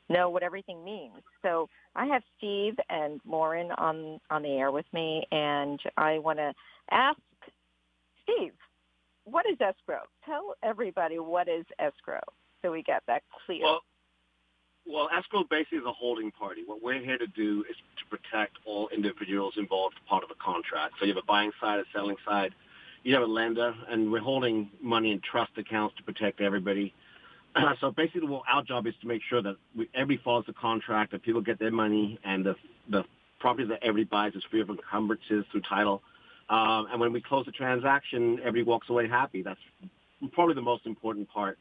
know what everything means. So I have Steve and Lauren on the air with me, and I want to ask Steve, what is escrow? Tell everybody what is escrow so we get that clear. Well, escrow basically is a holding party. What we're here to do is to protect all individuals involved as part of a contract. So you have a buying side, a selling side. You have a lender, and we're holding money in trust accounts to protect everybody. So basically, our job is to make sure that everybody follows the contract, that people get their money, and the property that everybody buys is free of encumbrances through title. And when we close the transaction, everybody walks away happy. That's probably the most important part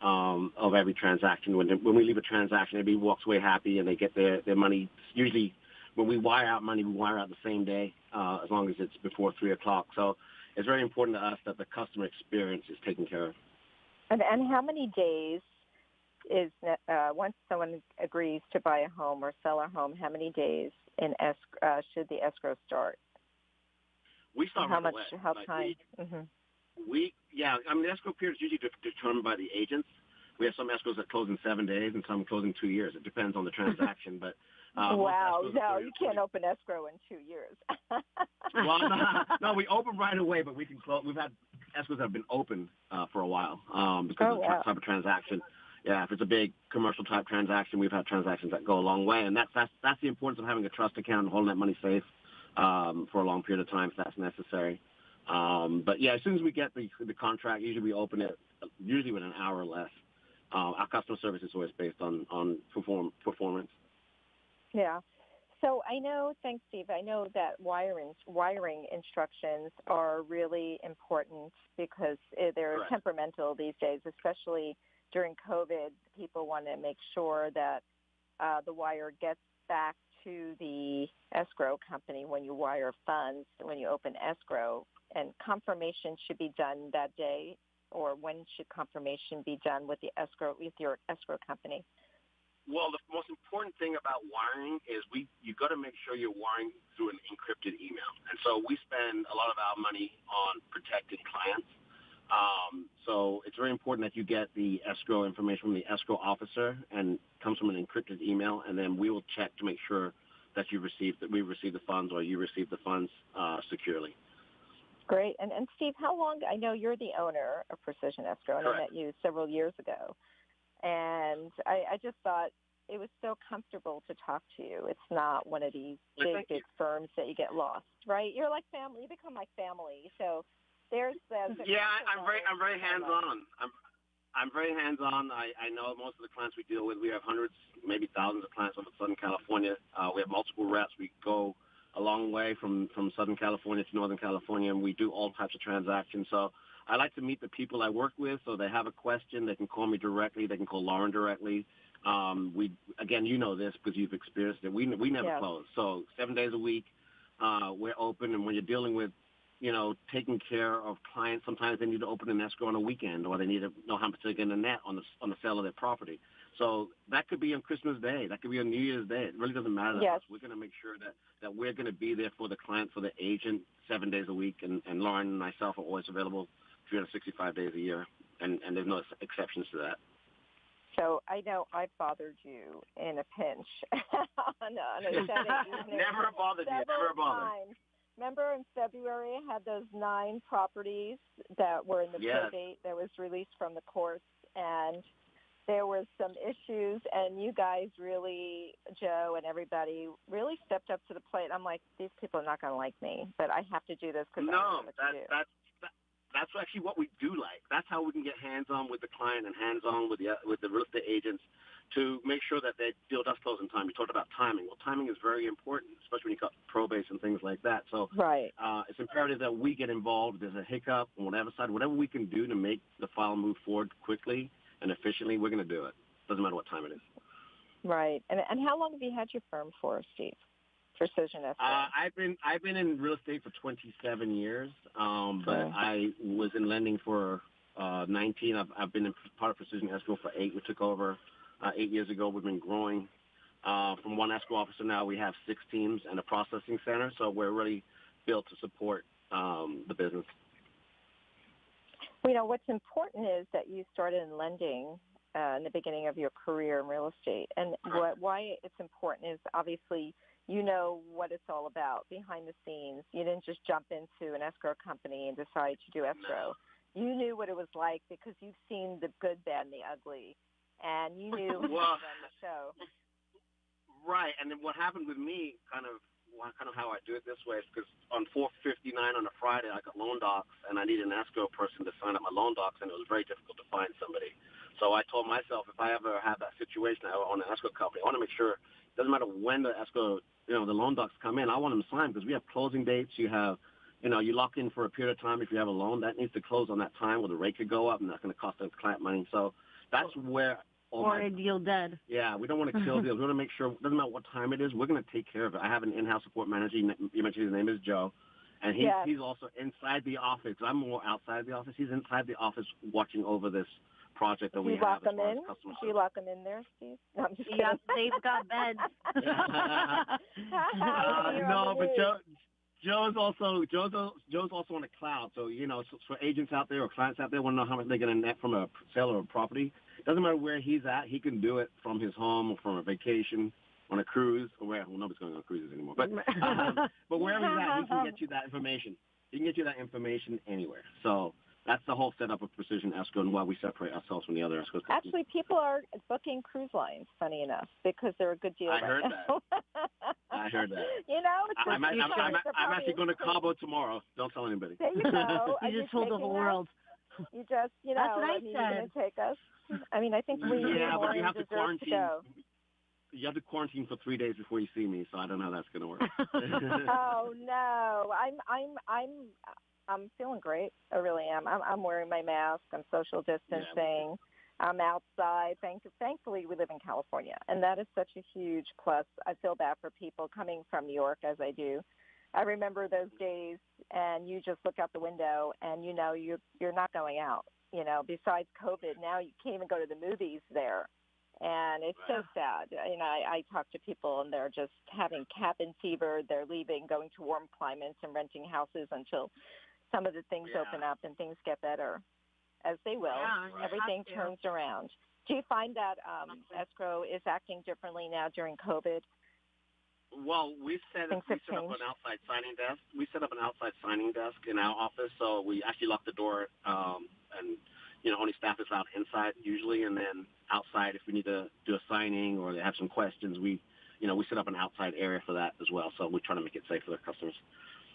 of every transaction. When we leave a transaction, everybody walks away happy, and they get their money. Usually, when we wire out money, we wire out the same day, as long as it's before 3 o'clock. So it's very important to us that the customer experience is taken care of. And how many days is once someone agrees to buy a home or sell a home, how many days in should the escrow start? We start how right much? away. How time? The escrow period is usually determined by the agents. We have some escrows that close in 7 days and some close in 2 years. It depends on the transaction, but wow, no, you can't open escrow in 2 years. Well, no, we open right away, but we can close. We've had escrows that have been open for a while because of the type of transaction. Yeah, if it's a big commercial type transaction, we've had transactions that go a long way, and that's the importance of having a trust account and holding that money safe for a long period of time if that's necessary. But yeah, as soon as we get the contract, usually we open it usually within an hour or less. Our customer service is always based on performance. Yeah. So thanks, Steve. I know that wiring instructions are really important because they're Correct. temperamental these days, especially during COVID. People want to make sure that the wire gets back to the escrow company when you wire funds, when you open escrow, and confirmation should be done that day, or when should confirmation be done with your escrow company? Well, the most important thing about wiring is you got to make sure you're wiring through an encrypted email. And so we spend a lot of our money on protecting clients. So it's very important that you get the escrow information from the escrow officer, and it comes from an encrypted email, and then we will check to make sure that we receive the funds or you receive the funds securely. Great. And Steve, how long? I know you're the owner of Precision Escrow, and Correct. I met you several years ago. And I just thought it was so comfortable to talk to you. It's not one of these big firms that you get lost, right? You're like family. You become like family. So there's the I'm very hands-on. I'm very hands-on. I know most of the clients we deal with. We have hundreds, maybe thousands of clients over Southern California. We have multiple reps. We go a long way from Southern California to Northern California, and we do all types of transactions. So I like to meet the people I work with, so they have a question, they can call me directly, they can call Lauren directly. Again, you know this because you've experienced it. We never close. So 7 days a week, we're open, and when you're dealing with, taking care of clients, sometimes they need to open an escrow on a weekend, or they need to know how much to get in the net on the sale of their property. So that could be on Christmas Day. That could be on New Year's Day. It really doesn't matter to us. We're going to make sure that we're going to be there for the client, for the agent, 7 days a week, and Lauren and myself are always available 365 days a year, and there's no exceptions to that. So I know I bothered you in a pinch on a Saturday evening. Never bothered you. Never bothered. Remember in February I had those 9 properties that were in the probate that was released from the courts, and there was some issues, and you guys really, Joe and everybody, really stepped up to the plate. I'm like, these people are not going to like me, but I have to do this because I know what to do. That's actually what we do like. That's how we can get hands-on with the client and hands-on with the real estate agents to make sure that they deal with us closing time. You talked about timing. Well, timing is very important, especially when you got probates and things like that. So it's imperative that we get involved. If there's a hiccup on whatever side, whatever we can do to make the file move forward quickly and efficiently, we're going to do it. Doesn't matter what time it is. Right. And how long have you had your firm for, Steve? Precision Escrow. I've been in real estate for 27 years, but I was in lending for 19. I've been in part of Precision Escrow for 8. We took over 8 years ago. We've been growing from one escrow officer. Now we have 6 teams and a processing center, so we're really built to support the business. Well, what's important is that you started in lending in the beginning of your career in real estate. And why it's important is obviously you know what it's all about behind the scenes. You didn't just jump into an escrow company and decide to do escrow. No. You knew what it was like because you've seen the good, bad, and the ugly, and you knew how to run the show. Right, and then what happened with me, kind of how I do it this way is because on 459 on a Friday, I got loan docs, and I needed an escrow person to sign up my loan docs, and it was very difficult to find somebody. So I told myself, if I ever have that situation, I own an escrow company, I want to make sure it doesn't matter when the escrow, the loan docs come in, I want them signed because we have closing dates. You have, you lock in for a period of time if you have a loan. That needs to close on that time where the rate could go up, and that's going to cost the client money. So that's where a deal dead. Yeah, we don't want to kill deals. We want to make sure, it doesn't matter what time it is, we're going to take care of it. I have an in-house support manager. You mentioned his name is Joe. And he's also inside the office. I'm more outside the office. He's inside the office watching over this project that we have. Do you lock them in there, Steve? No, I'm just kidding. Yeah, they've got beds. No, but Joe's also on the cloud. So, so for agents out there or clients out there want to know how much they're going to net from a sale of a property. Doesn't matter where he's at. He can do it from his home or from a vacation, on a cruise, or where. Well, nobody's going on cruises anymore. But wherever he's at, he can get you that information. He can get you that information anywhere. So that's the whole setup of Precision Escrow and why we separate ourselves from the other escrow companies. Actually, people are booking cruise lines, funny enough, because they're a good deal I heard that. I heard that. I'm actually going to Cabo tomorrow. Don't tell anybody. There you go. You just told the whole world. You just, That's what I said. You're going to take us. I mean, I think we but you have to quarantine. To go. You have to quarantine for 3 days before you see me, so I don't know how that's going to work. Oh no, I'm feeling great. I really am. I'm wearing my mask. I'm social distancing. Yeah. I'm outside. Thankfully, we live in California, and that is such a huge plus. I feel bad for people coming from New York, as I do. I remember those days, and you just look out the window, and you're not going out. Besides COVID, now you can't even go to the movies there. And it's so sad. I talk to people, and they're just having cabin fever. They're leaving, going to warm climates and renting houses until some of the things open up and things get better, as they will. Yeah, everything turns around. Do you find that escrow is acting differently now during COVID? Well, we set up an outside signing desk. We set up an outside signing desk in our office, so we actually lock the door, and only staff is out inside usually, and then outside if we need to do a signing or they have some questions, we set up an outside area for that as well. So we try to make it safe for the customers.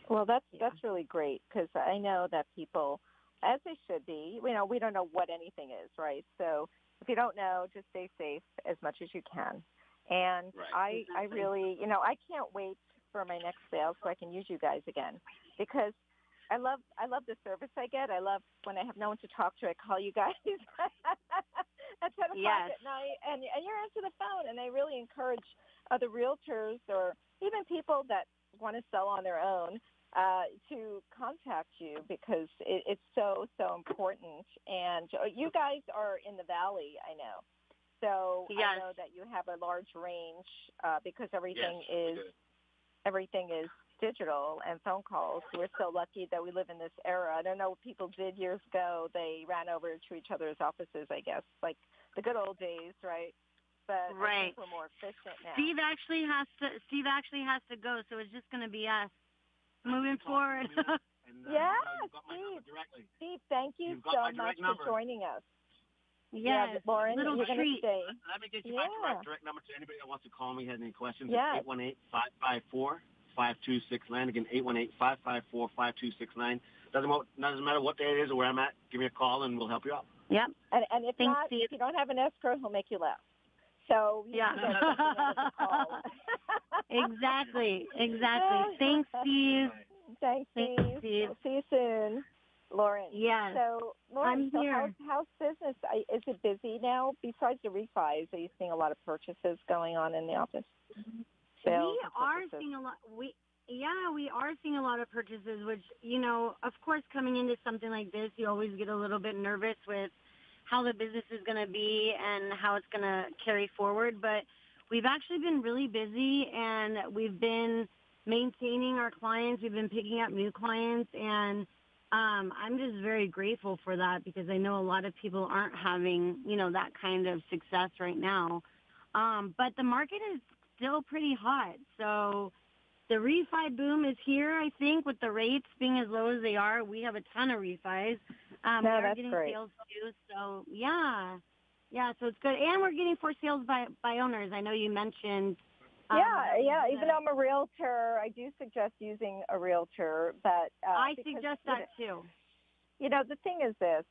Well, that's really great because I know that people, as they should be, we don't know what anything is, right? So if you don't know, just stay safe as much as you can. And I really, I can't wait for my next sale so I can use you guys again because I love the service I get. I love when I have no one to talk to. I call you guys at 10 o'clock at night, and you're answering the phone. And I really encourage other realtors or even people that want to sell on their own to contact you because it's so important. And you guys are in the Valley, I know. So I know that you have a large range because everything is digital and phone calls. We're so lucky that we live in this era. I don't know what people did years ago. They ran over to each other's offices, I guess, like the good old days, right? But I think we're more efficient now. Steve actually has to go, so it's just going to be us moving forward. Steve, thank you so much for joining us. Yes, Lauren, little you're treat. Stay. Let me get you my direct number to anybody that wants to call me, has any questions. Yeah. It's 818-554-5269. Again, 818-554-5269. Doesn't matter what day it is or where I'm at. Give me a call and we'll help you out. Yep. And if not, if you don't have an escrow, he'll make you laugh. So call. Exactly. Thanks, Steve. Thanks, Steve. We'll see you soon. Lauren. Yes. So, Lauren, I'm here. How's business? Is it busy now? Besides the refis, are you seeing a lot of purchases going on in the office? We are seeing a lot. We are seeing a lot of purchases, which, of course, coming into something like this, you always get a little bit nervous with how the business is going to be and how it's going to carry forward. But we've actually been really busy, and we've been maintaining our clients. We've been picking up new clients, and I'm just very grateful for that because I know a lot of people aren't having, that kind of success right now. But the market is still pretty hot. So the refi boom is here, I think, with the rates being as low as they are. We have a ton of refis. We are getting great. sales too. So, yeah. Yeah, so it's good. And we're getting for sales by owners. I know you mentioned. Even though I'm a realtor, I do suggest using a realtor. But I suggest that too. The thing is this.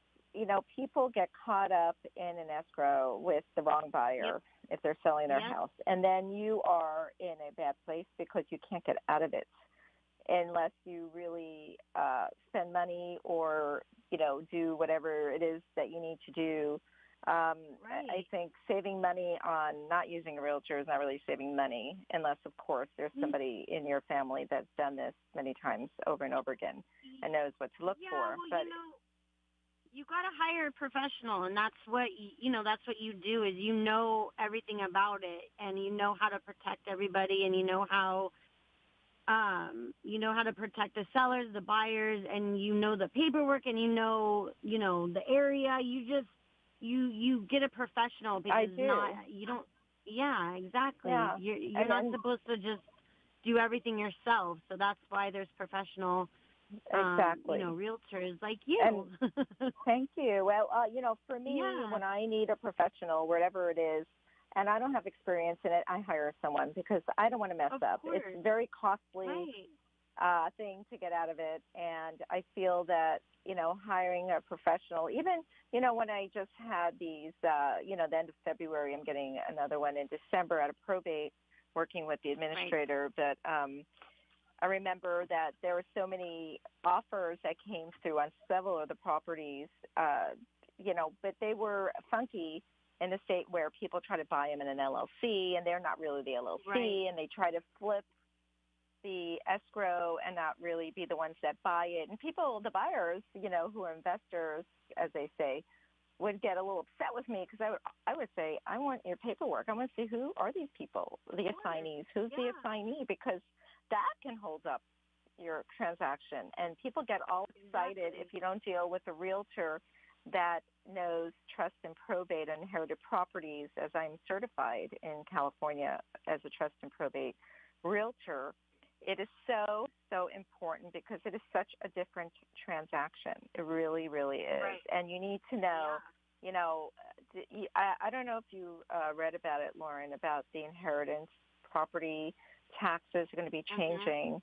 People get caught up in an escrow with the wrong buyer if they're selling their house. And then you are in a bad place because you can't get out of it unless you really spend money or, do whatever it is that you need to do. I think saving money on not using a realtor is not really saving money unless, of course, there's somebody in your family that's done this many times over and over again and knows what to look for. Well, but you got to hire a professional, and that's what that's what you do is everything about it, and you know how to protect everybody, and you know how to protect the sellers, the buyers, and the paperwork, and the area. You get a professional because exactly. Yeah. You're not supposed to just do everything yourself. So that's why there's professional, realtors like you. And thank you. Well, for me, when I need a professional, whatever it is, and I don't have experience in it, I hire someone because I don't want to mess up. Course. It's very costly. Thing to get out of it. And I feel that, hiring a professional, even, when I just had these, the end of February, I'm getting another one in December out of probate, working with the administrator. Right. But I remember that there were so many offers that came through on several of the properties, but they were funky in a state where people try to buy them in an LLC, and they're not really the LLC, and they try to flip the escrow and not really be the ones that buy it. And people, the buyers, who are investors, as they say, would get a little upset with me because I would say, I want your paperwork. I want to see who are these people, the assignees, who's the assignee, because that can hold up your transaction. And people get all excited if you don't deal with a realtor that knows trust and probate and inherited properties, as I'm certified in California as a trust and probate realtor. It is so, so important because it is such a different transaction. It really, really is. Right. And you need to know, I don't know if you read about it, Lauren, about the inheritance property taxes are going to be changing.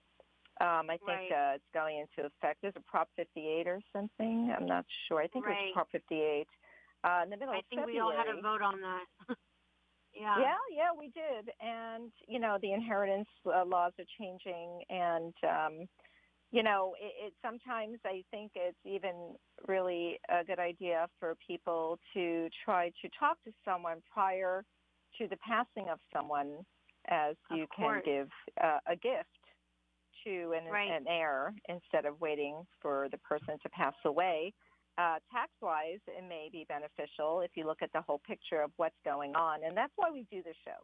I think it's going into effect. Is it Prop 58 or something? I'm not sure. I think it was Prop 58 in the middle of February. I think we all had a vote on that. Yeah, we did. And, the inheritance laws are changing. And, it sometimes I think it's even really a good idea for people to try to talk to someone prior to the passing of someone, as you can give a gift to an heir instead of waiting for the person to pass away. Tax-wise, it may be beneficial if you look at the whole picture of what's going on. And that's why we do the show.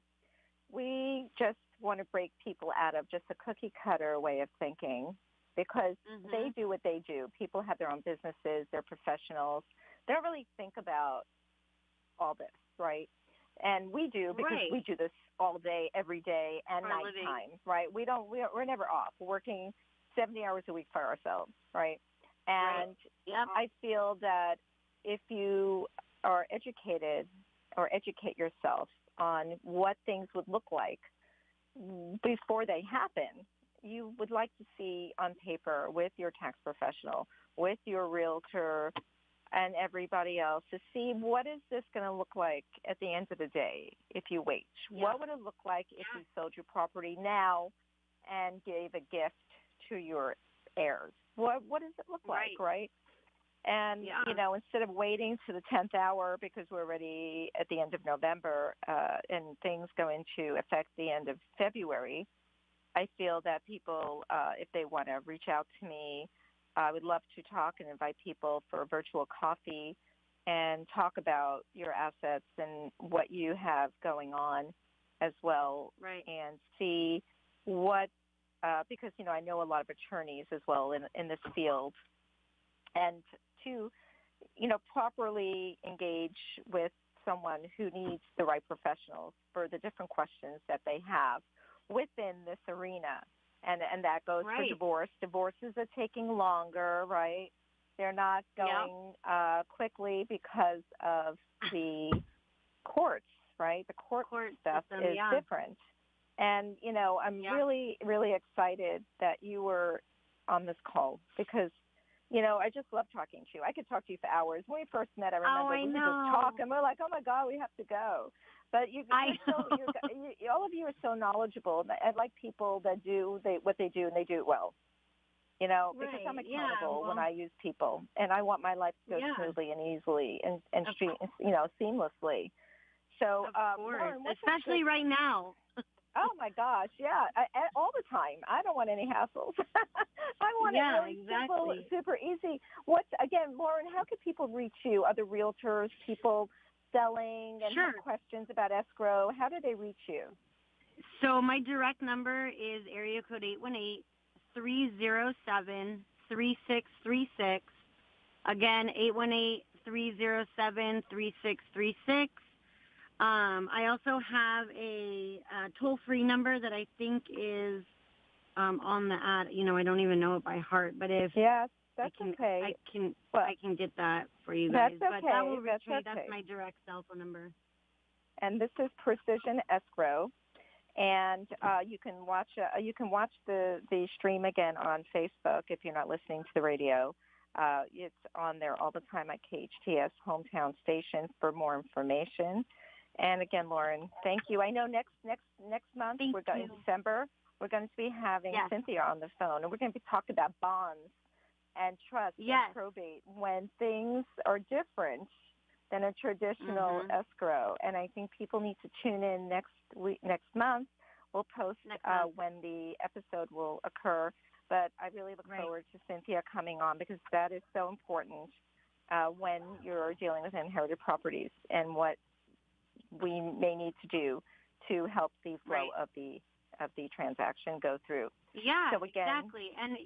We just want to break people out of just a cookie-cutter way of thinking because they do what they do. People have their own businesses. They're professionals. They don't really think about all this, right? And we do because we do this all day, every day, and nighttime, right? We're never off. We're working 70 hours a week for ourselves, right? And I feel that if you are educated or educate yourself on what things would look like before they happen, you would like to see on paper with your tax professional, with your realtor, and everybody else to see what is this going to look like at the end of the day if you wait. What would it look like if you sold your property now and gave a gift to your heirs? What does it look like, right? And, instead of waiting to the 10th hour because we're already at the end of November and things go into effect the end of February, I feel that people, if they want to reach out to me, I would love to talk and invite people for a virtual coffee and talk about your assets and what you have going on as well, and see what, because, I know a lot of attorneys as well in this field, and to, properly engage with someone who needs the right professionals for the different questions that they have within this arena. And that goes for divorce. Divorces are taking longer, right? They're not going quickly because of the courts, right? The court stuff system, is different. And, I'm really, really excited that you were on this call because, I just love talking to you. I could talk to you for hours. When we first met, I remember we would just talk, and we're like, oh, my God, we have to go. But all of you are so knowledgeable. I like people that do what they do, and they do it well. Because I'm accountable when I use people, and I want my life to go smoothly and easily and seamlessly. So, of course, Lauren, especially right now. Oh my gosh, all the time. I don't want any hassles. I want it really simple, super easy. Lauren, how can people reach you? Other realtors, people selling, and have questions about escrow? How do they reach you? So my direct number is area code 818-307-3636. Again, 818-307-3636. I also have a toll-free number that I think is on the ad. I don't even know it by heart, but if that's okay. I can get that for you guys. That's okay. But that will reach me. That's my direct cell phone number. And this is Precision Escrow, and you can watch the stream again on Facebook if you're not listening to the radio. It's on there all the time at KHTZ Hometown Station for more information. And again, Lauren, thank you. I know next month in December we're going to be having Cynthia on the phone, and we're going to be talking about bonds and trust and probate when things are different than a traditional escrow. And I think people need to tune in next month. We'll post when the episode will occur. But I really look forward to Cynthia coming on because that is so important when you're dealing with inherited properties and what we may need to do to help the flow of the transaction go through. Yeah, so again, exactly. And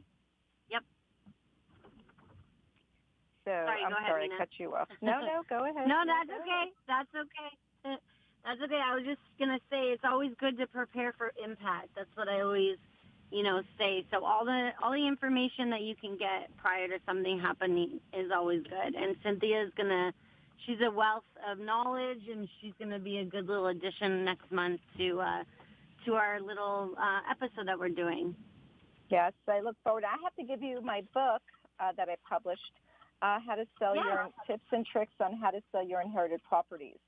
So I'm sorry I cut you off. No, go ahead. No, that's okay. That's okay. That's okay. I was just gonna say it's always good to prepare for impact. That's what I always say. So all the information that you can get prior to something happening is always good. And she's a wealth of knowledge, and she's gonna be a good little addition next month to our little episode that we're doing. Yes, I look forward. I have to give you my book that I published, how to sell your tips and tricks on how to sell your inherited properties.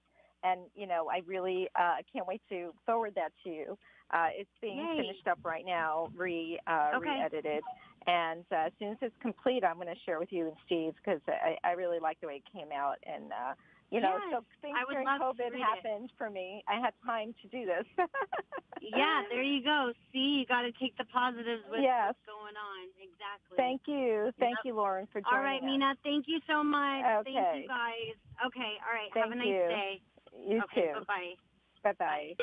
And, I really can't wait to forward that to you. It's being finished up right now, re-edited. And as soon as it's complete, I'm going to share with you and Steve because I really like the way it came out. And, so things during COVID happened for me. I had time to do this. There you go. See, you got to take the positives with what's going on. Exactly. Thank you. Thank you, Lauren, for joining All right, us. Mina, thank you so much. Okay. Thank you, guys. Okay, all right. Thank Have a nice you. day. You too. Bye-bye. Bye-bye.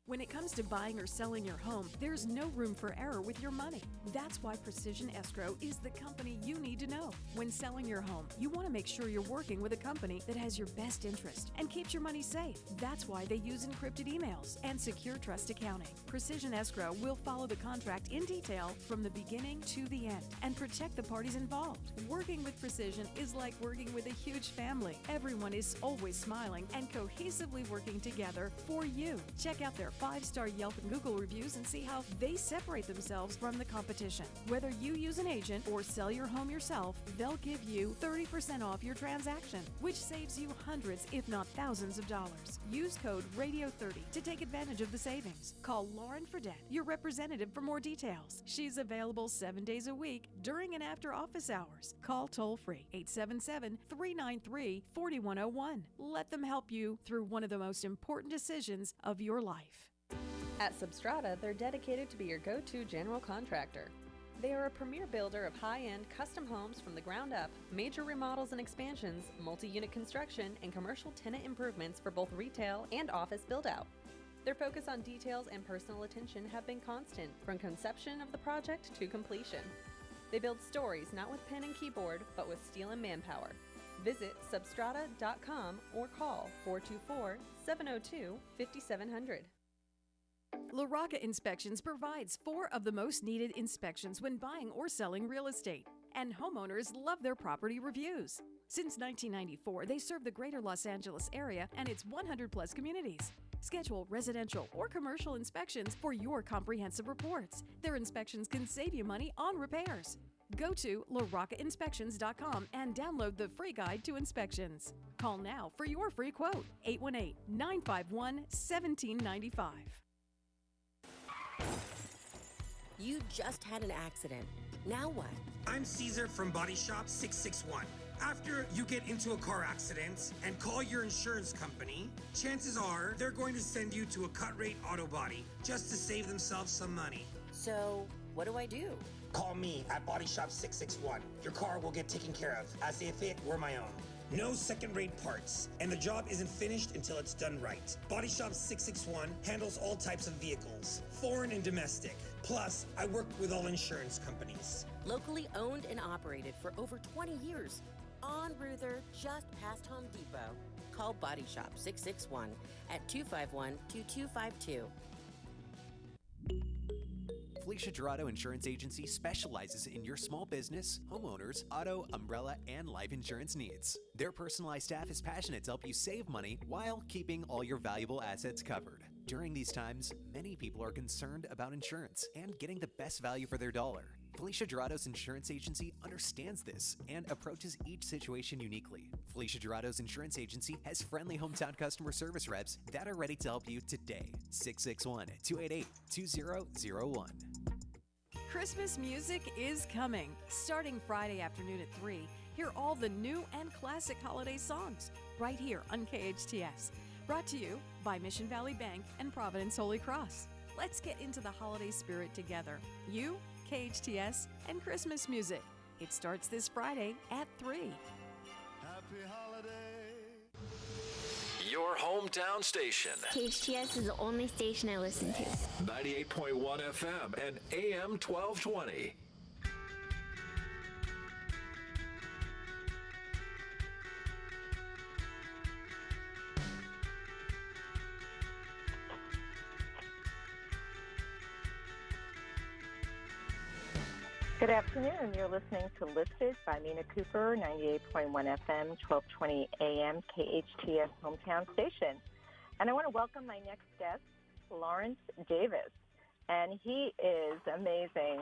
When it comes to buying or selling your home, there's no room for error with your money. That's why Precision Escrow is the company you need to know. When selling your home, you want to make sure you're working with a company that has your best interest and keeps your money safe. That's why they use encrypted emails and secure trust accounting. Precision Escrow will follow the contract in detail from the beginning to the end and protect the parties involved. Working with Precision is like working with a huge family. Everyone is always smiling and cohesively working together for you. Check out their 5-star Yelp and Google reviews and see how they separate themselves from the competition. Whether you use an agent or sell your home yourself, they'll give you 30% off your transaction, which saves you hundreds, if not thousands of dollars. Use code RADIO30 to take advantage of the savings. Call Lauren Fredette, your representative, for more details. She's available 7 days a week during and after office hours. Call toll-free 877-393-4101. Let them help you through one of the most important decisions of your life. At Substrata, they're dedicated to be your go-to general contractor. They are a premier builder of high-end custom homes from the ground up, major remodels and expansions, multi-unit construction, and commercial tenant improvements for both retail and office build-out. Their focus on details and personal attention have been constant from conception of the project to completion. They build stories not with pen and keyboard, but with steel and manpower. Visit substrata.com or call 424-702-5700. La Rocca Inspections provides 4 of the most needed inspections when buying or selling real estate, and homeowners love their property reviews. Since 1994, they serve the greater Los Angeles area and its 100-plus communities. Schedule residential or commercial inspections for your comprehensive reports. Their inspections can save you money on repairs. Go to laroccainspections.com and download the free guide to inspections. Call now for your free quote, 818-951-1795. You just had an accident. Now what? I'm Caesar from Body Shop 661. After you get into a car accident and call your insurance company, chances are they're going to send you to a cut-rate auto body just to save themselves some money. So, what do I do? Call me at Body Shop 661. Your car will get taken care of as if it were my own. No second-rate parts, and the job isn't finished until it's done right. Body Shop 661 handles all types of vehicles, foreign and domestic. Plus, I work with all insurance companies. Locally owned and operated for over 20 years. On Ruther, just past Home Depot. Call Body Shop 661 at 251-2252. Felicia Dorado Insurance Agency specializes in your small business, homeowners, auto, umbrella, and life insurance needs. Their personalized staff is passionate to help you save money while keeping all your valuable assets covered. During these times, many people are concerned about insurance and getting the best value for their dollar. Felicia Dorado's Insurance Agency understands this and approaches each situation uniquely. Felicia Dorado's Insurance Agency has friendly hometown customer service reps that are ready to help you today. 661-288-2001. Christmas music is coming. Starting Friday afternoon at 3, hear all the new and classic holiday songs right here on KHTZ. Brought to you by Mission Valley Bank and Providence Holy Cross. Let's get into the holiday spirit together. You, KHTZ, and Christmas music. It starts this Friday at 3. Happy holiday. Your hometown station. KHTZ is the only station I listen to. 98.1 FM and AM 1220. Good afternoon. You're listening to Listed by Mina Kuper, 98.1 FM, 1220 AM, KHTZ hometown station. And I want to welcome my next guest, Lawrence Davis. And he is amazing.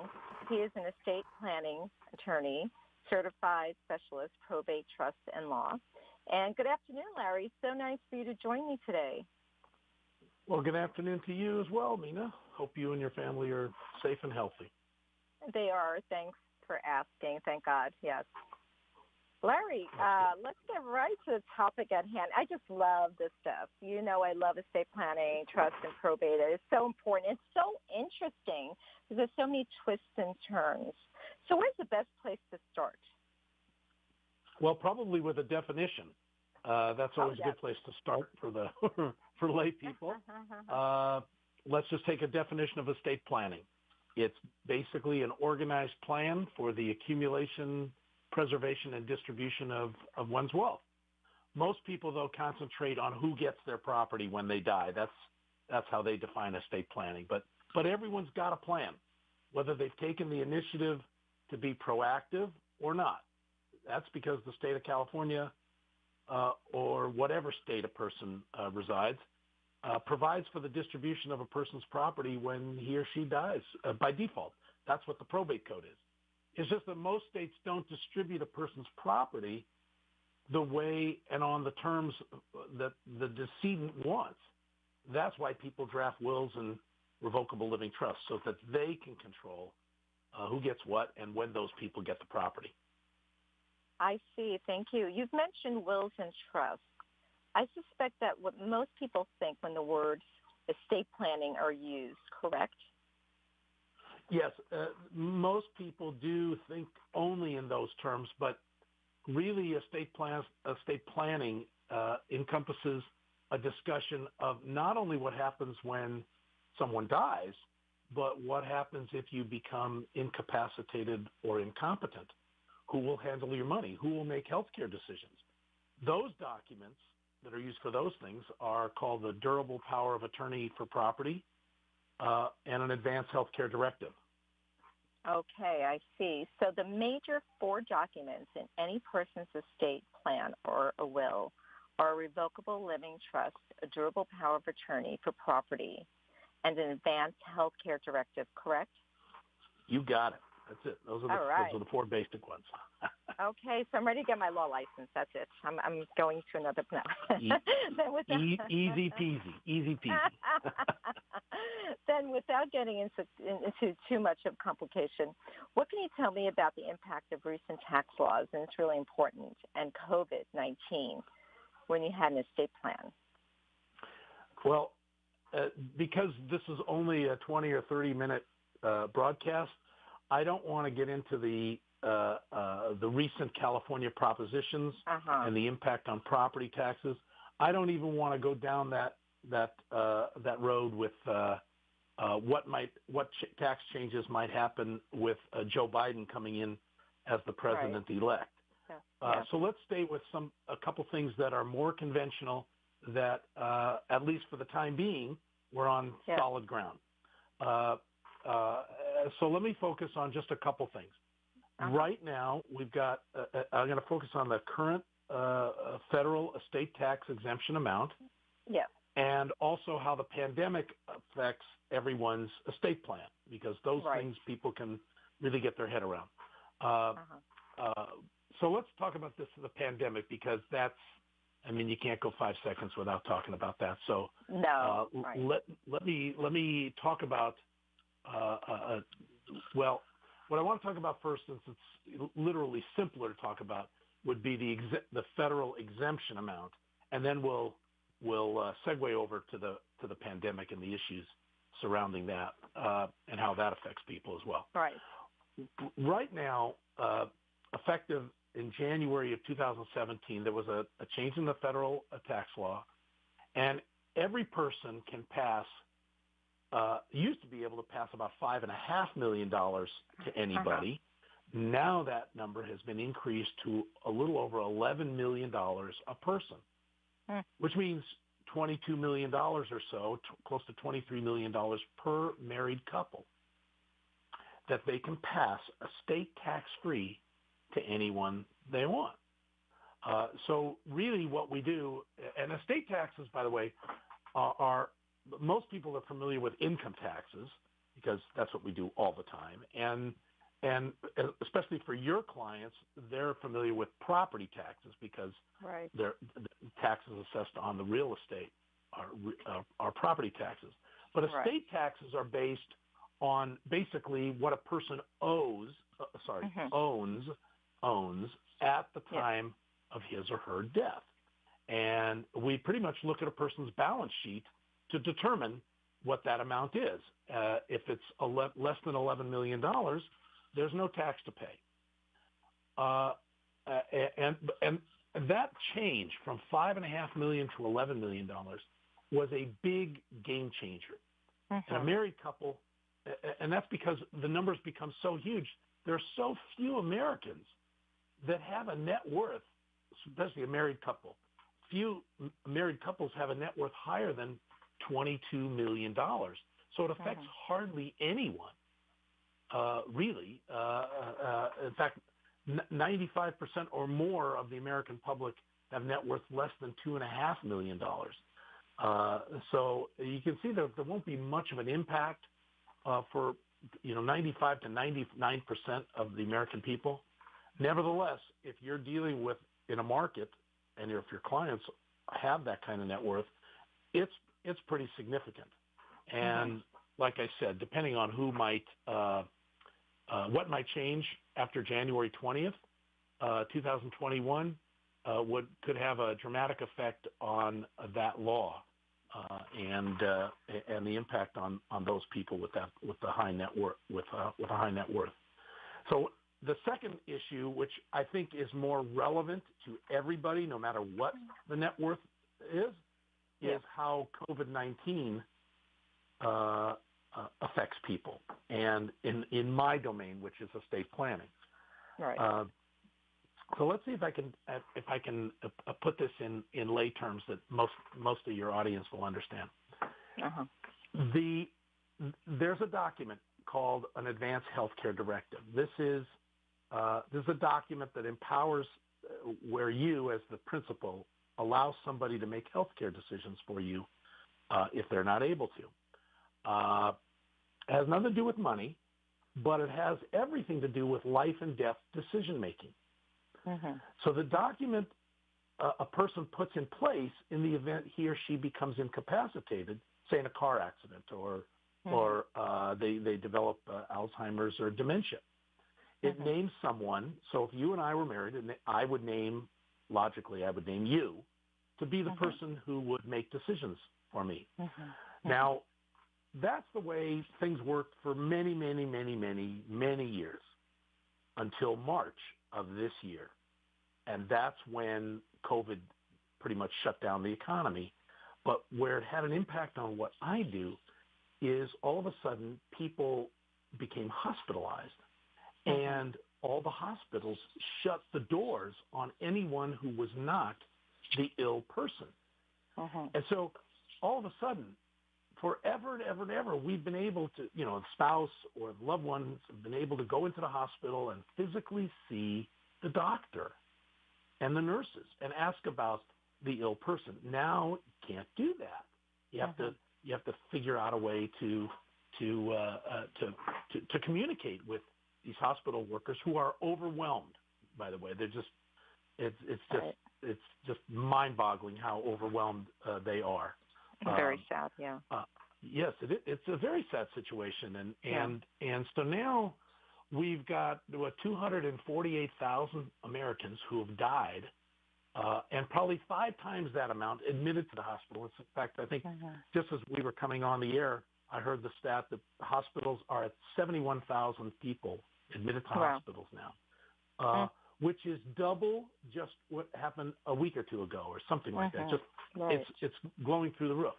He is an estate planning attorney, certified specialist, probate, trust, and law. And good afternoon, Larry. So nice for you to join me today. Well, good afternoon to you as well, Mina. Hope you and your family are safe and healthy. They are. Thanks for asking. Thank God. Yes. Larry, let's get right to the topic at hand. I just love this stuff. You know, I love estate planning, trust, and probate. It's so important. It's so interesting because there's so many twists and turns. So where's the best place to start? Well, probably with a definition. That's always a good place to start for the for lay people. Let's just take a definition of estate planning. It's basically an organized plan for the accumulation, preservation, and distribution of one's wealth. Most people, though, concentrate on who gets their property when they die. That's how they define estate planning. But everyone's got a plan, whether they've taken the initiative to be proactive or not. That's because the state of California or whatever state a person resides provides for the distribution of a person's property when he or she dies by default. That's what the probate code is. It's just that most states don't distribute a person's property the way and on the terms that the decedent wants. That's why people draft wills and revocable living trusts, so that they can control who gets what and when those people get the property. I see. Thank you. You've mentioned wills and trusts. I suspect that what most people think when the words estate planning are used, correct? Yes, most people do think only in those terms, but really estate planning encompasses a discussion of not only what happens when someone dies, but what happens if you become incapacitated or incompetent? Who will handle your money? Who will make healthcare decisions? Those documents that are used for those things are called the Durable Power of Attorney for Property and an Advanced Healthcare Directive. Okay, I see. So the major 4 documents in any person's estate plan or a will are a revocable living trust, a durable power of attorney for property, and an advanced healthcare directive, correct? You got it. That's it. Those are the 4 basic ones. Okay, so I'm ready to get my law license. That's it. I'm going to another now. Easy peasy. Then without getting into too much of complication, what can you tell me about the impact of recent tax laws, and it's really important, and COVID-19 when you had an estate plan? Well, because this is only a 20 or 30-minute broadcast, I don't want to get into the recent California propositions and the impact on property taxes. I don't even want to go down that road with what tax changes might happen with Joe Biden coming in as the president-elect. So let's stay with a couple things that are more conventional. That at least for the time being, we're on solid ground. So let me focus on just a couple things. Right now, we've got, I'm going to focus on the current federal estate tax exemption amount and also how the pandemic affects everyone's estate plan, because those things people can really get their head around. So let's talk about the pandemic, because you can't go 5 seconds without talking about that. So let me talk about, what I want to talk about first, since it's literally simpler to talk about, would be the federal exemption amount, and then we'll segue over to the pandemic and the issues surrounding that and how that affects people as well. Right now, effective in January of 2017, there was a change in the federal tax law, and every person can pass. Used to be able to pass about $5.5 million to anybody. Now that number has been increased to a little over $11 million a person, which means $22 million or so, close to $23 million per married couple, that they can pass estate tax-free to anyone they want. So really what we do, and estate taxes, by the way, are most people are familiar with income taxes, because that's what we do all the time. And especially for your clients, they're familiar with property taxes, because the taxes assessed on the real estate are property taxes. But estate taxes are based on basically what a person owns at the time of his or her death. And we pretty much look at a person's balance sheet to determine what that amount is. If it's less than $11 million, there's no tax to pay. And that change from $5.5 million to $11 million was a big game changer. And a married couple, and that's because the numbers become so huge. There are so few Americans that have a net worth, especially a married couple. Few married couples have a net worth higher than $22 million. So it affects hardly anyone, really. In fact, 95% or more of the American public have net worth less than $2.5 million. So you can see that there won't be much of an impact for 95 to 99% of the American people. Nevertheless, if you're dealing with in a market, and if your clients have that kind of net worth, it's pretty significant. And like I said, depending on who might, what might change after January 20th, 2021, could have a dramatic effect on that law and the impact on those people with a high net worth. So the second issue, which I think is more relevant to everybody, no matter what the net worth is how COVID-19 affects people, and in my domain, which is estate planning. Right. So let's see if I can put this in lay terms that most of your audience will understand. Uh-huh. There's a document called an Advanced Healthcare Directive. This is a document that empowers where you, as the principal, allow somebody to make healthcare decisions for you if they're not able to. It has nothing to do with money, but it has everything to do with life and death decision making. Mm-hmm. So the document a person puts in place in the event he or she becomes incapacitated, say in a car accident or they develop Alzheimer's or dementia. It names someone. So if you and I were married, and I would name you to be the person who would make decisions for me. Now, that's the way things worked for many, many, many, many, many years until March of this year. And that's when COVID pretty much shut down the economy. But where it had an impact on what I do is all of a sudden people became hospitalized, and all the hospitals shut the doors on anyone who was not the ill person. And so all of a sudden, forever and ever and ever, we've been able to, the spouse or the loved ones have been able to go into the hospital and physically see the doctor and the nurses and ask about the ill person. Now you can't do that. You have to figure out a way to communicate with these hospital workers who are overwhelmed. By the way, they're just it's just mind-boggling how overwhelmed they are. Very sad, yeah. Yes, it's a very sad situation, and so now we've got 248,000 Americans who have died, and probably 5 times that amount admitted to the hospital. In fact, I think just as we were coming on the air, I heard the stat that hospitals are at 71,000 people admitted to hospitals now, which is double just what happened a week or two ago or something like that. It's glowing through the roof.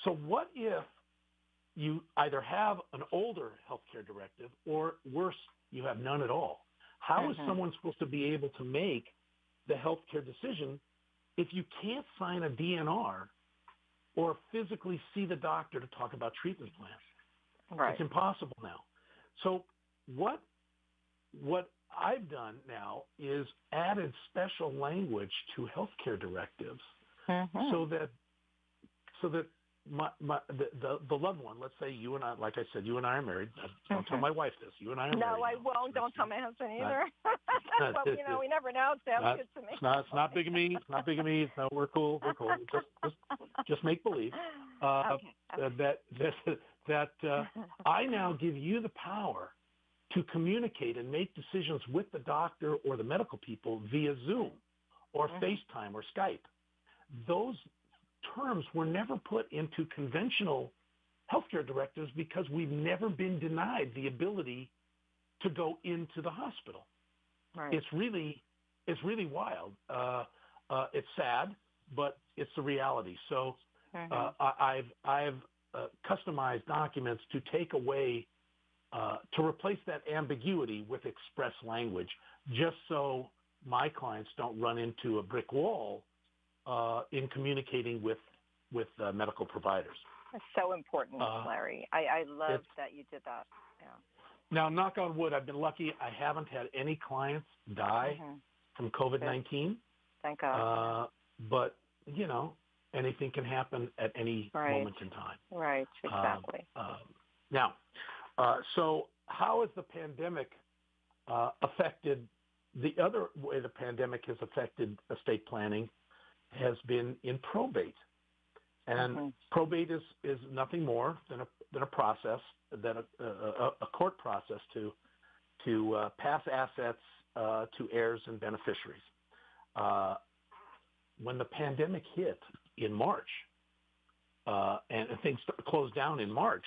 So what if you either have an older healthcare directive or worse, you have none at all? How is someone supposed to be able to make the healthcare decision if you can't sign a DNR or physically see the doctor to talk about treatment plans? Right. It's impossible now. So what I've done now is added special language to healthcare directives so that the loved one, let's say you and I, like I said, you and I are married. Don't tell my wife this. You and I are married. No, I won't. Don't tell my husband either. But we never know. It sounds good to me. It's not bigamy. It's not bigamy. No, we're cool. We're cool. Just make believe. That I now give you the power to communicate and make decisions with the doctor or the medical people via Zoom or FaceTime or Skype. Those terms were never put into conventional healthcare directives because we've never been denied the ability to go into the hospital. Right. It's really wild. It's sad, but it's the reality. So I've customized documents to take away, to replace that ambiguity with express language, just so my clients don't run into a brick wall in communicating with medical providers. That's so important, Larry. I love that you did that. Yeah. Now, knock on wood, I've been lucky. I haven't had any clients die from COVID-19. Thank God. But, anything can happen at any moment in time. Right, exactly. Now, so how has the pandemic affected, the other way the pandemic has affected estate planning has been in probate. And probate is nothing more than a process, than a court process to pass assets to heirs and beneficiaries. When the pandemic hit in March, and things closed down in March,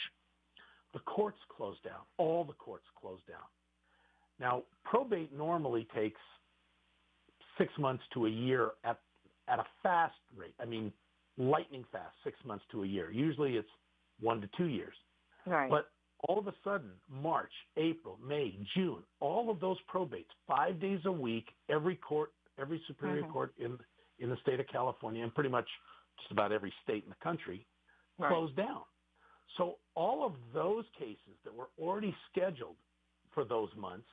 the courts closed down. All the courts closed down. Now, probate normally takes 6 months to a year at a fast rate. I mean, lightning fast, 6 months to a year. Usually it's 1 to 2 years. Right. But all of a sudden, March, April, May, June, all of those probates, 5 days a week, every court, every superior court in the state of California, and pretty much just about every state in the country, closed down. So all of those cases that were already scheduled for those months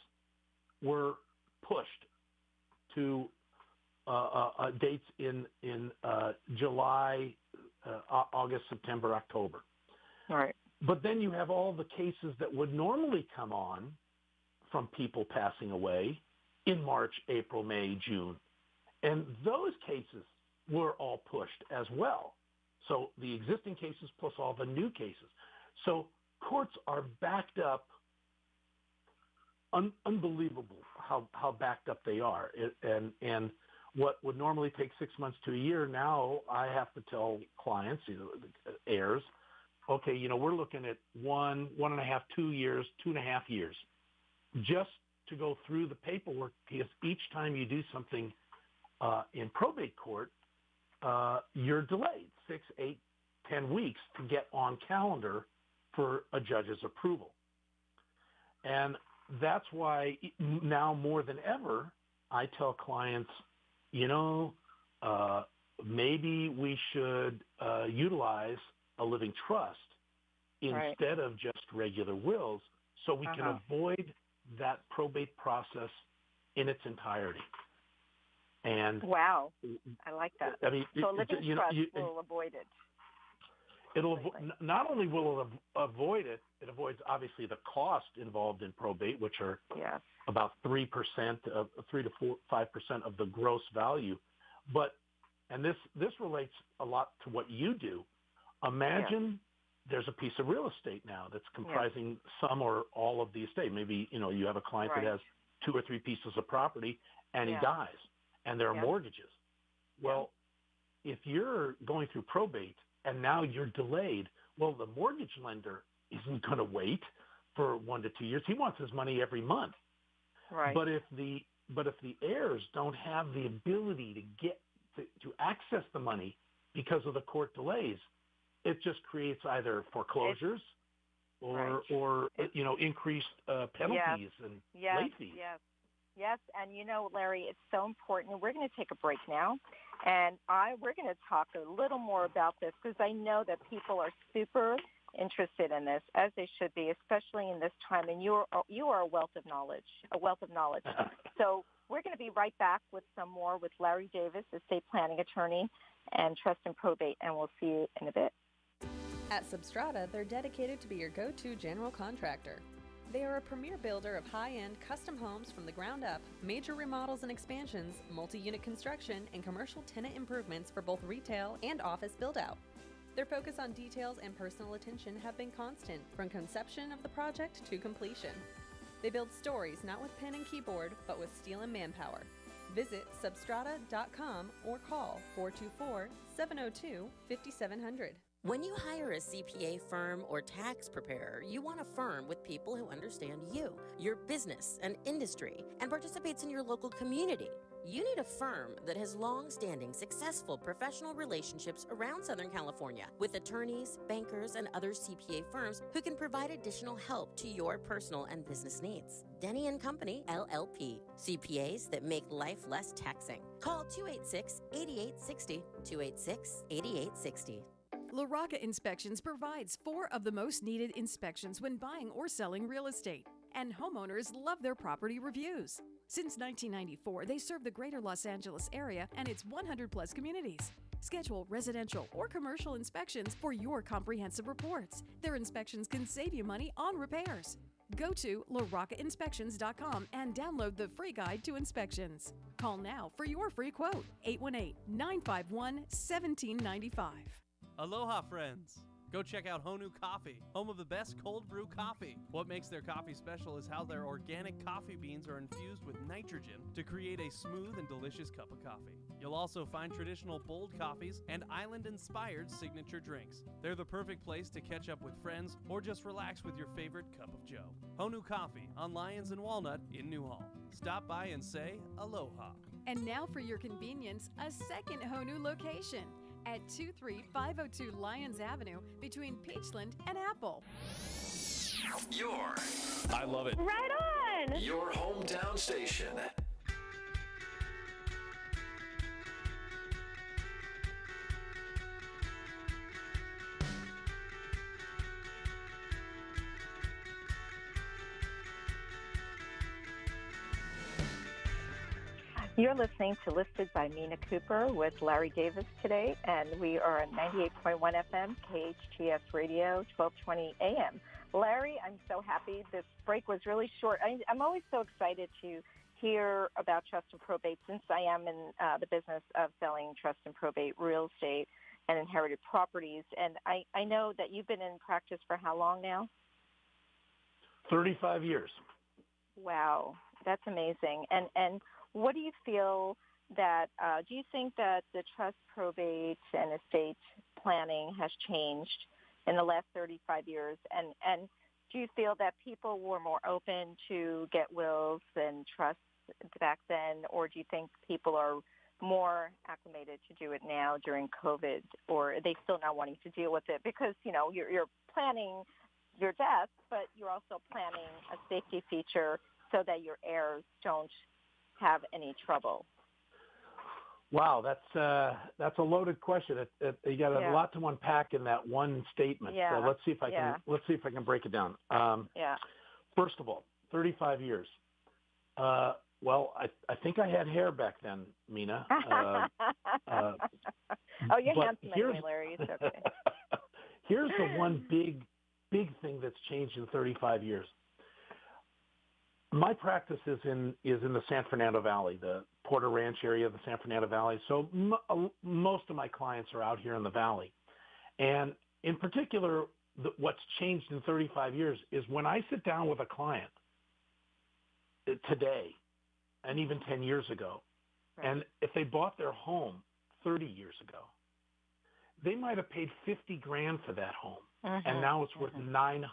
were pushed to dates in July, August, September, October. All right. But then you have all the cases that would normally come on from people passing away in March, April, May, June. And those cases were all pushed as well. So the existing cases plus all the new cases. So courts are backed up, unbelievable how backed up they are. And what would normally take 6 months to a year, now I have to tell clients, heirs, okay, we're looking at 1.5, 2 years, 2.5 years, just to go through the paperwork, because each time you do something in probate court, you're delayed 6, 8, 10 weeks to get on calendar for a judge's approval. And that's why now more than ever, I tell clients, maybe we should utilize a living trust instead of just regular wills, so we can avoid that probate process in its entirety. And wow, I like that. I mean, so a living trust will avoid it. Not only will it avoid it, it avoids obviously the cost involved in probate, which are about 3%, 3 to 5% of the gross value. But, and this relates a lot to what you do. Imagine there's a piece of real estate now that's comprising some or all of the estate. Maybe, you have a client that has 2 or 3 pieces of property and he dies and there are mortgages. Well, if you're going through probate and now you're delayed, well, the mortgage lender isn't going to wait for 1 to 2 years. He wants his money every month. Right. But if the heirs don't have the ability to get to access the money because of the court delays, it just creates either foreclosures or increased penalties and late fees. Yes, and Larry, it's so important. We're going to take a break now, and we're going to talk a little more about this because I know that people are super interested in this, as they should be, especially in this time. And you are a wealth of knowledge. So we're going to be right back with some more with Larry Davis, estate planning attorney and trust and probate, and we'll see you in a bit. At Substrata, they're dedicated to be your go-to general contractor. They are a premier builder of high-end custom homes from the ground up, major remodels and expansions, multi-unit construction, and commercial tenant improvements for both retail and office build-out. Their focus on details and personal attention have been constant, from conception of the project to completion. They build stories not with pen and keyboard, but with steel and manpower. Visit substrata.com or call 424-702-5700. When you hire a CPA firm or tax preparer, you want a firm with people who understand you, your business and industry, and participates in your local community. You need a firm that has long-standing, successful professional relationships around Southern California with attorneys, bankers, and other CPA firms who can provide additional help to your personal and business needs. Denny & Company, LLP. CPAs that make life less taxing. Call 286-8860, 286-8860. La Rocca Inspections provides 4 of the most needed inspections when buying or selling real estate, and homeowners love their property reviews. Since 1994, they serve the greater Los Angeles area and its 100-plus communities. Schedule residential or commercial inspections for your comprehensive reports. Their inspections can save you money on repairs. Go to laroccainspections.com and download the free guide to inspections. Call now for your free quote, 818-951-1795. Aloha, friends. Go check out Honu Coffee, home of the best cold brew coffee. What makes their coffee special is how their organic coffee beans are infused with nitrogen to create a smooth and delicious cup of coffee. You'll also find traditional bold coffees and island-inspired signature drinks. They're the perfect place to catch up with friends or just relax with your favorite cup of joe. Honu Coffee on Lyons and Walnut in Newhall. Stop by and say aloha. And now for your convenience, a second Honu location. at 23502 Lyons Avenue between Peachland and Apple. I love it. Right on! Your hometown station. You're listening to Listed by Mina Kuper with Larry Davis today, and we are on 98.1 FM, KHTZ Radio, 1220 AM. Larry, I'm so happy. This break was really short. I'm always so excited to hear about trust and probate since I am in the business of selling trust and probate real estate and inherited properties. And I know that you've been in practice for how long now? 35 years. Wow, that's amazing. And what do you feel that, do you think that the trust, probate, and estate planning has changed in the last 35 years? And do you feel that people were more open to get wills and trusts back then, or do you think people are more acclimated to do it now during COVID, or are they still not wanting to deal with it? Because, you know, you're planning your death, but you're also planning a safety feature so that your heirs don't have any trouble. Wow, that's a loaded question. You got a lot to unpack in that one statement. Yeah. So let's see if I can break it down. First of all, 35 years. Well, I think I had hair back then, Mina. Oh, you're handsome anyway, Larry. It's okay. Here's the one big thing that's changed in 35 years. My practice is in the San Fernando Valley, the Porter Ranch area of the San Fernando Valley. So most of my clients are out here in the valley. And in particular, what's changed in 35 years is when I sit down with a client today and even 10 years ago, and if they bought their home 30 years ago, they might have paid $50,000 for that home, and now it's worth $900,000.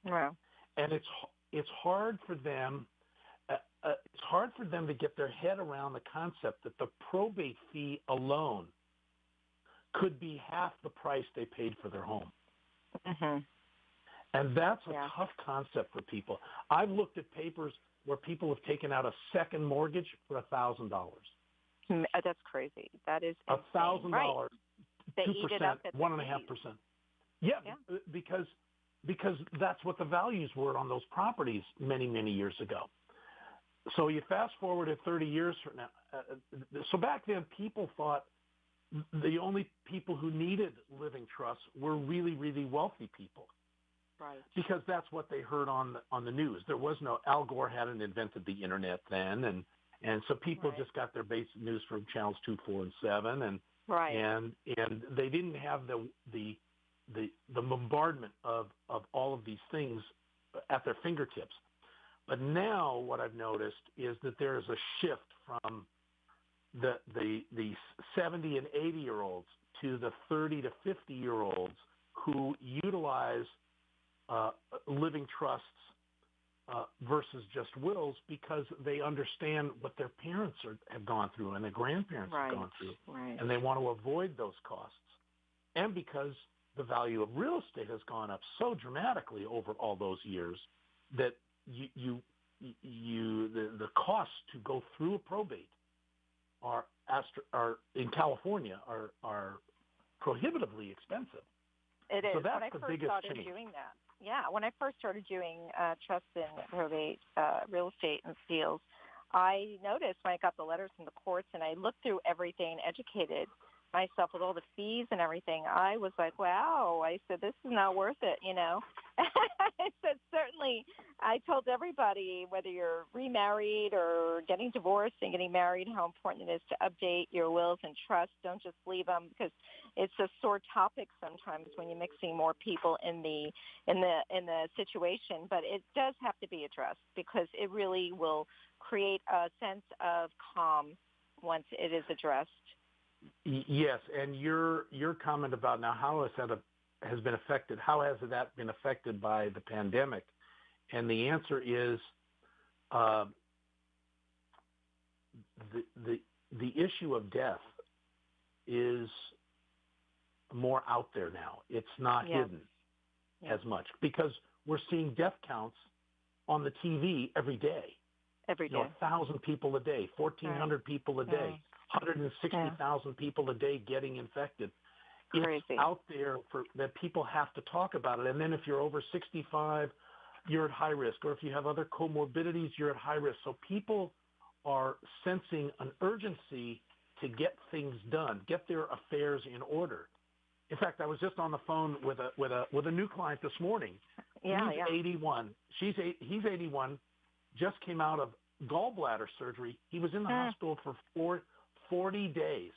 Wow. And it's hard for them. It's hard for them to get their head around the concept that the probate fee alone could be half the price they paid for their home. And that's a tough concept for people. I've looked at papers where people have taken out a second mortgage for $1,000. That's crazy. That is $1,000, right. 2%, 1.5%. Yeah, because that's what the values were on those properties many, many years ago. So you fast forward at 30 years from now. So back then, people thought the only people who needed living trusts were really, really wealthy people. Right. Because that's what they heard on the news. There was no, Al Gore hadn't invented the internet then, and so people just got their basic news from channels 2, 4, and 7, and they didn't have the bombardment of all of these things at their fingertips. But now what I've noticed is that there is a shift from the 70 and 80-year-olds to the 30 to 50-year-olds who utilize living trusts versus just wills because they understand what their parents have gone through and their grandparents have gone through, and they want to avoid those costs. And because the value of real estate has gone up so dramatically over all those years that the costs to go through a probate are in California are prohibitively expensive. It is. So that's when I the first biggest started change. doing that. Yeah, when I first started doing trust and probate real estate and deals, I noticed when I got the letters from the courts and I looked through everything, educated myself with all the fees and everything, I was like, wow. I said, this is not worth it, you know. I said, certainly, I told everybody, whether you're remarried or getting divorced and getting married, how important it is to update your wills and trusts. Don't just leave them, because it's a sore topic sometimes when you're mixing more people in the situation. But it does have to be addressed because it really will create a sense of calm once it is addressed. Yes, and your comment about now how has been affected? How has that been affected by the pandemic? And the answer is the issue of death is more out there now. It's not hidden as much because we're seeing death counts on the TV every day. Every day. 1,000 people a day, 1,400 people a day, 160,000 people a day getting infected. Crazy. It's out there for that people have to talk about it. And then if you're over 65, you're at high risk. Or if you have other comorbidities, you're at high risk. So people are sensing an urgency to get things done, get their affairs in order. In fact, I was just on the phone with a new client this morning. He's 81. He's 81. Just came out of gallbladder surgery. He was in the hospital for 40 days.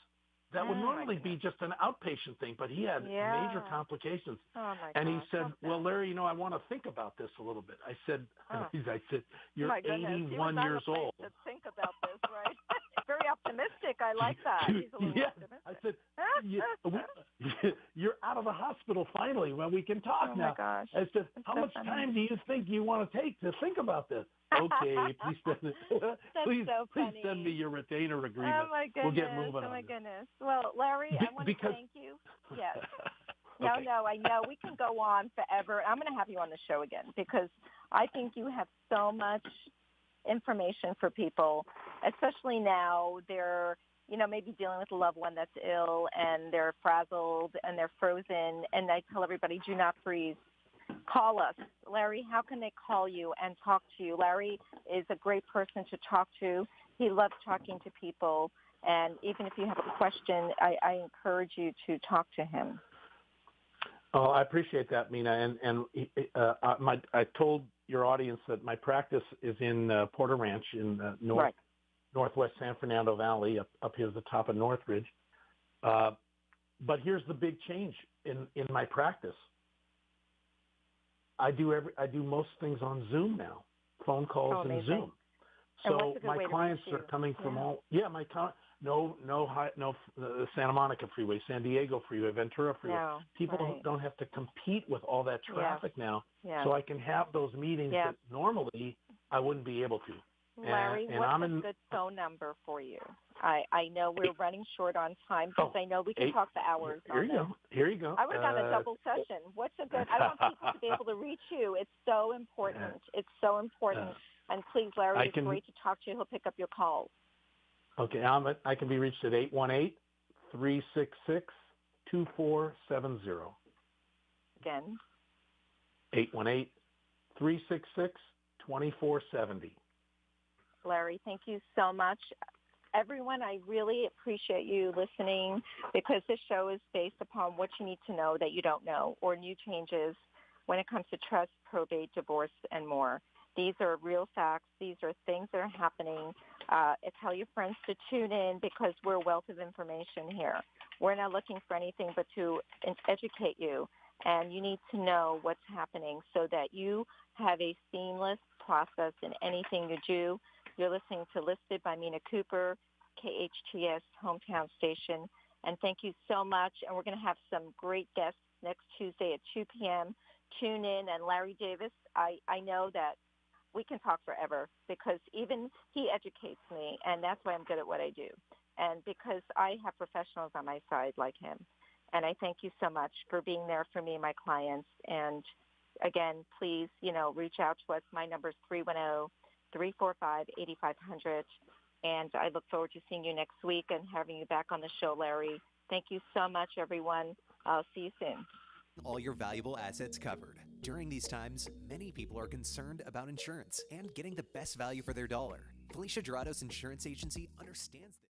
That would normally be just an outpatient thing, but he had major complications. Oh my and he gosh. said, "Well, Larry, I want to think about this a little bit." I said, "You're my goodness. 81 years old." To think about this, right? Very optimistic. I like that. He's a little optimistic. I said, "You're out of the hospital finally. Well, we can talk now." Oh my gosh. I said, "How much time do you think you want to take to think about this?" Okay, please send me your retainer agreement. Oh my goodness. We'll get moving on Oh my this. goodness. Well, Larry, I want to thank you. Yes. Okay. No, I know we can go on forever. I'm going to have you on the show again because I think you have so much information for people, especially now they're, maybe dealing with a loved one that's ill and they're frazzled and they're frozen. And I tell everybody, do not freeze. Call us. Larry, how can they call you and talk to you? Larry is a great person to talk to. He loves talking to people. And even if you have a question, I encourage you to talk to him. Oh, I appreciate that, Mina. And I told your audience that my practice is in Porter Ranch in northwest San Fernando Valley, up here at the top of Northridge. But here's the big change in my practice. I do most things on Zoom now, phone calls and Zoom. So my clients are coming from all. Yeah, the Santa Monica Freeway, San Diego Freeway, Ventura Freeway. No, People don't have to compete with all that traffic now. Yeah. So I can have those meetings that normally I wouldn't be able to. Larry, what's a good phone number for you? I know we're running short on time because I know we can talk for hours. Here you go. I would have done a double session. What's a good? I want people to be able to reach you. It's so important. It's so important. And please, Larry, it's great to talk to you. He'll pick up your calls. Okay, I can be reached at 818-366-2470. Again. 818-366-2470. Larry, thank you so much. Everyone, I really appreciate you listening because this show is based upon what you need to know that you don't know or new changes when it comes to trust, probate, divorce, and more. These are real facts. These are things that are happening. Tell your friends to tune in because we're a wealth of information here. We're not looking for anything but to educate you, and you need to know what's happening so that you have a seamless process in anything you do. You're listening to Listed by Mina Kuper, KHTZ hometown station, and thank you so much. And we're going to have some great guests next Tuesday at 2 p.m. Tune in. And Larry Davis, I know that we can talk forever because even he educates me, and that's why I'm good at what I do. And because I have professionals on my side like him. And I thank you so much for being there for me and my clients. And again, please, reach out to us. My number is 310-345-8500. And I look forward to seeing you next week and having you back on the show, Larry. Thank you so much, everyone. I'll see you soon. All your valuable assets covered. During these times, many people are concerned about insurance and getting the best value for their dollar. Felicia Dorado's insurance agency understands this.